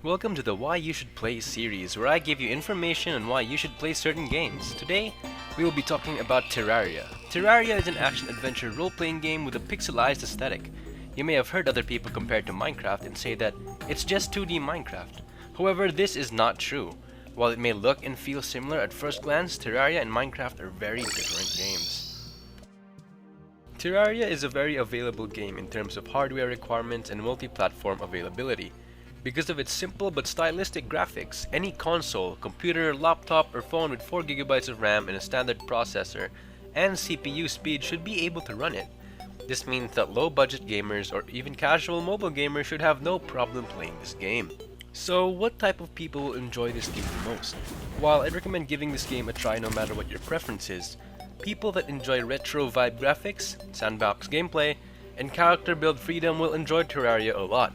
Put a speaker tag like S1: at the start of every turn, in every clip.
S1: Welcome to the Why You Should Play series, where I give you information on why you should play certain games. Today, we will be talking about Terraria. Terraria is an action-adventure role-playing game with a pixelized aesthetic. You may have heard other people compare it to Minecraft and say that it's just 2D Minecraft. However, this is not true. While it may look and feel similar at first glance, Terraria and Minecraft are very different games. Terraria is a very available game in terms of hardware requirements and multi-platform availability. Because of its simple but stylistic graphics, any console, computer, laptop, or phone with 4 GB of RAM and a standard processor and CPU speed should be able to run it. This means that low-budget gamers or even casual mobile gamers should have no problem playing this game. So, what type of people will enjoy this game the most? While I'd recommend giving this game a try no matter what your preference is, people that enjoy retro vibe graphics, sandbox gameplay, and character build freedom will enjoy Terraria a lot.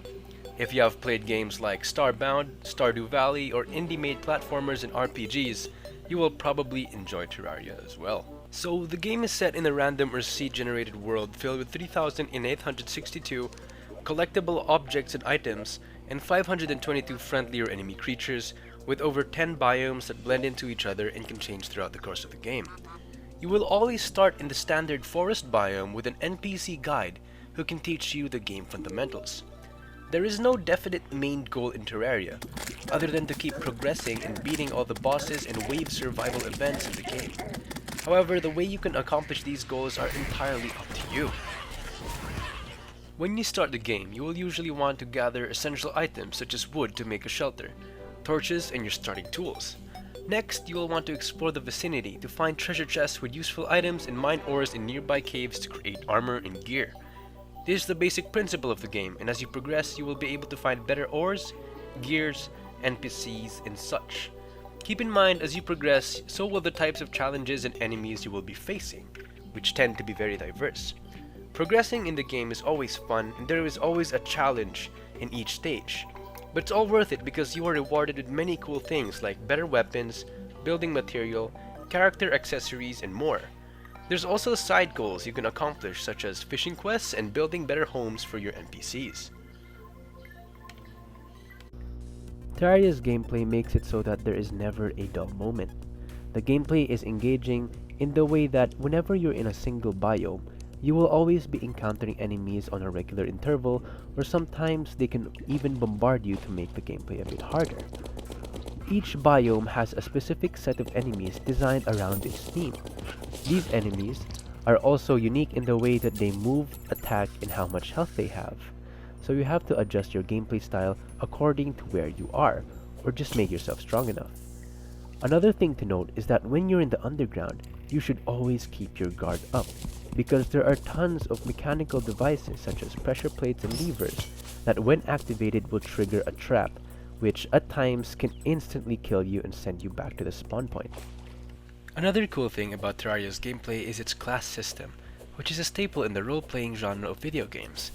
S1: If you have played games like Starbound, Stardew Valley, or indie-made platformers and RPGs, you will probably enjoy Terraria as well. So, the game is set in a random or seed-generated world filled with 3,862 collectible objects and items, and 522 friendly or enemy creatures, with over 10 biomes that blend into each other and can change throughout the course of the game. You will always start in the standard forest biome with an NPC guide who can teach you the game fundamentals. There is no definite main goal in Terraria, other than to keep progressing and beating all the bosses and wave survival events in the game. However, the way you can accomplish these goals are entirely up to you. When you start the game, you will usually want to gather essential items such as wood to make a shelter, torches, and your starting tools. Next, you will want to explore the vicinity to find treasure chests with useful items and mine ores in nearby caves to create armor and gear. This is the basic principle of the game, and as you progress, you will be able to find better ores, gears, NPCs, and such. Keep in mind, as you progress, so will the types of challenges and enemies you will be facing, which tend to be very diverse. Progressing in the game is always fun, and there is always a challenge in each stage. But it's all worth it because you are rewarded with many cool things like better weapons, building material, character accessories, and more. There's also side goals you can accomplish, such as fishing quests and building better homes for your NPCs.
S2: Terraria's gameplay makes it so that there is never a dull moment. The gameplay is engaging in the way that whenever you're in a single biome, you will always be encountering enemies on a regular interval, or sometimes they can even bombard you to make the gameplay a bit harder. Each biome has a specific set of enemies designed around its theme. These enemies are also unique in the way that they move, attack, and how much health they have. So you have to adjust your gameplay style according to where you are, or just make yourself strong enough. Another thing to note is that when you're in the underground, you should always keep your guard up, because there are tons of mechanical devices such as pressure plates and levers that when activated will trigger a trap, which at times can instantly kill you and send you back to the spawn point.
S1: Another cool thing about Terraria's gameplay is its class system, which is a staple in the role-playing genre of video games.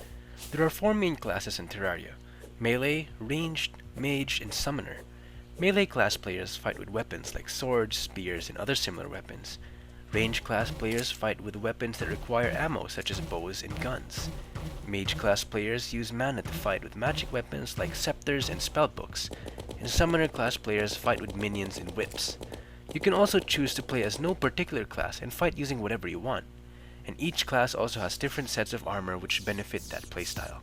S1: There are 4 main classes in Terraria: Melee, Ranged, Mage, and Summoner. Melee class players fight with weapons like swords, spears, and other similar weapons. Ranged class players fight with weapons that require ammo such as bows and guns. Mage class players use mana to fight with magic weapons like scepters and spellbooks, and Summoner class players fight with minions and whips. You can also choose to play as no particular class and fight using whatever you want, and each class also has different sets of armor which benefit that playstyle.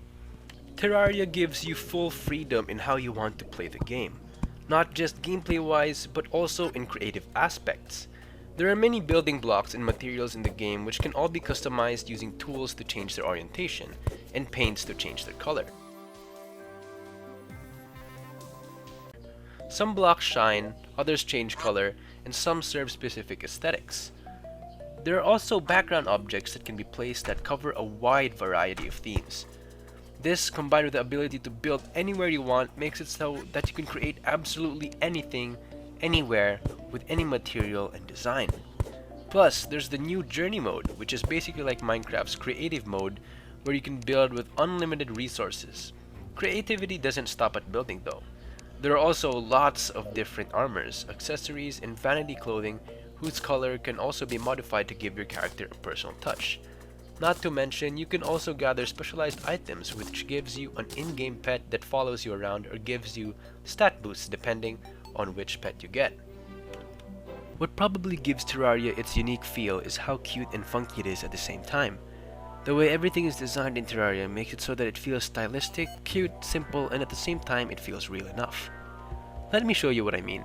S1: Terraria gives you full freedom in how you want to play the game, not just gameplay-wise, but also in creative aspects. There are many building blocks and materials in the game which can all be customized using tools to change their orientation, and paints to change their color. Some blocks shine, others change color, and some serve specific aesthetics. There are also background objects that can be placed that cover a wide variety of themes. This, combined with the ability to build anywhere you want, makes it so that you can create absolutely anything, anywhere, with any material and design. Plus, there's the new Journey mode, which is basically like Minecraft's creative mode, where you can build with unlimited resources. Creativity doesn't stop at building though. There are also lots of different armors, accessories, and vanity clothing whose color can also be modified to give your character a personal touch. Not to mention, you can also gather specialized items which gives you an in-game pet that follows you around or gives you stat boosts depending on which pet you get. What probably gives Terraria its unique feel is how cute and funky it is at the same time. The way everything is designed in Terraria makes it so that it feels stylistic, cute, simple, and at the same time it feels real enough. Let me show you what I mean.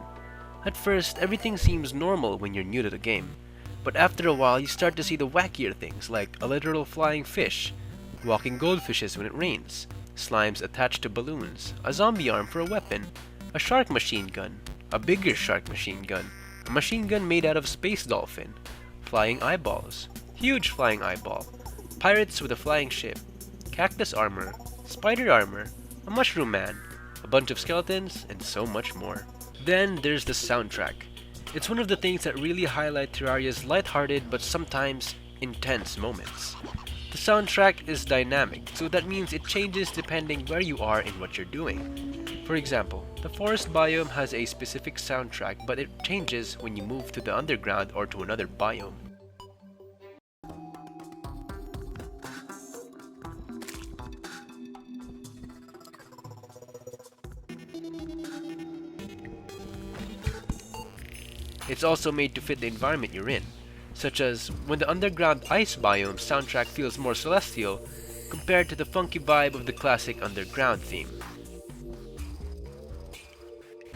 S1: At first, everything seems normal when you're new to the game, but after a while you start to see the wackier things like a literal flying fish, walking goldfishes when it rains, slimes attached to balloons, a zombie arm for a weapon, a shark machine gun, a bigger shark machine gun, a machine gun made out of space dolphin, flying eyeballs, huge flying eyeball, pirates with a flying ship, cactus armor, spider armor, a mushroom man, a bunch of skeletons, and so much more. Then there's the soundtrack. It's one of the things that really highlight Terraria's lighthearted but sometimes intense moments. The soundtrack is dynamic, so that means it changes depending where you are and what you're doing. For example, the forest biome has a specific soundtrack, but it changes when you move to the underground or to another biome. It's also made to fit the environment you're in, such as when the underground ice biome soundtrack feels more celestial compared to the funky vibe of the classic underground theme.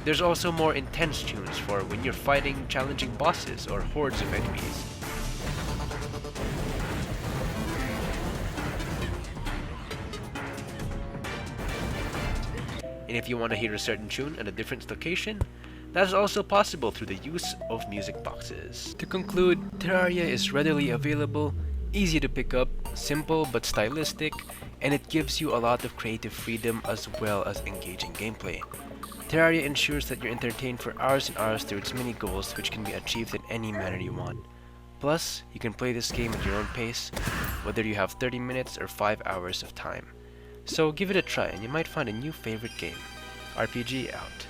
S1: There's also more intense tunes for when you're fighting challenging bosses or hordes of enemies. And if you want to hear a certain tune at a different location, that is also possible through the use of music boxes. To conclude, Terraria is readily available, easy to pick up, simple but stylistic, and it gives you a lot of creative freedom as well as engaging gameplay. Terraria ensures that you're entertained for hours and hours through its many goals, which can be achieved in any manner you want. Plus, you can play this game at your own pace, whether you have 30 minutes or 5 hours of time. So give it a try and you might find a new favorite game. RPG out.